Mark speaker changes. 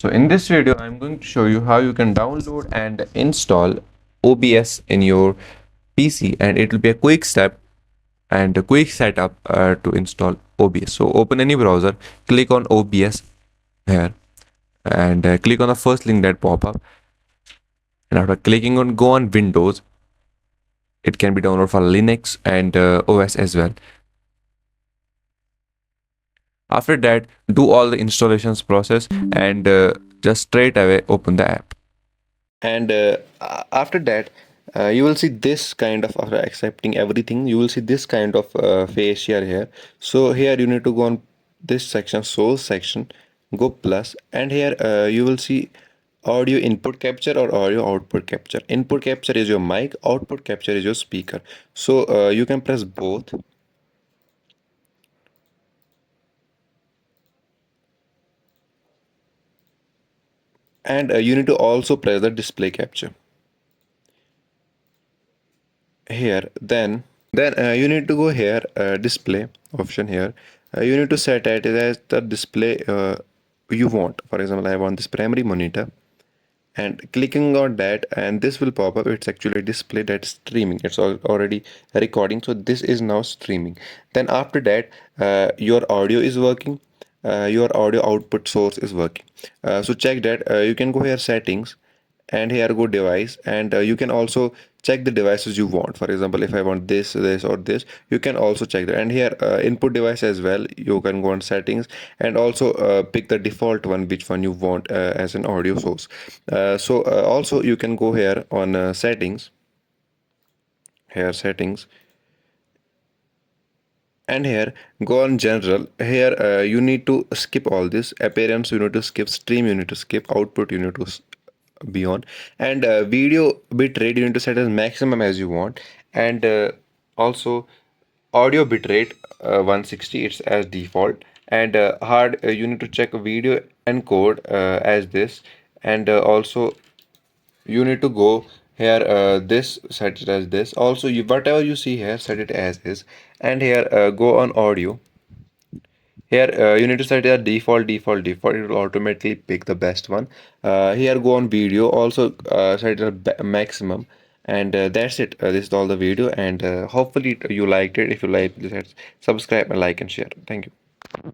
Speaker 1: So in this video, I'm going to show you how you can download and install OBS in your PC, and it will be a quick step and a quick setup to install OBS. So open any browser, click on OBS here, and click on the first link that pop up. And after clicking on go on Windows, it can be downloaded for Linux and OS as well. After that, do all the installations process and just straight away open the app. And after that, you will see this kind of, after accepting everything, you will see this kind of face here. So here you need to go on this section, source section, go plus, and here you will see audio input capture or audio output capture. Input capture is your mic, output capture is your speaker. So you can press both. And you need to also press the display capture here. Then you need to go here, display option here. You need to set it as the display you want. For example, I want this primary monitor, and clicking on that, and this will pop up. It's actually display that's streaming. It's already recording, so this is now streaming. Then after that, your audio is working. Your audio output source is working. So check that. You can go here settings, and here go device, and you can also check the devices you want. For example, if I want this or this, you can also check that. And here input device as well, you can go on settings and also pick the default one, which one you want as an audio source. So also you can go here on settings, here settings, and here go on general. Here you need to skip all this. Appearance you need to skip, stream you need to skip, output you need to be on, and video bitrate you need to set as maximum as you want. And also audio bitrate 160, it's as default. And hard you need to check video encode as this. And also you need to go here, this set it as this. Also, you whatever you see here, set it as is. And here go on audio. Here you need to set a default. It will automatically pick the best one. Here go on video. Also set a maximum. And that's it. This is all the video. And hopefully you liked it. If you like, please subscribe and like and share. Thank you.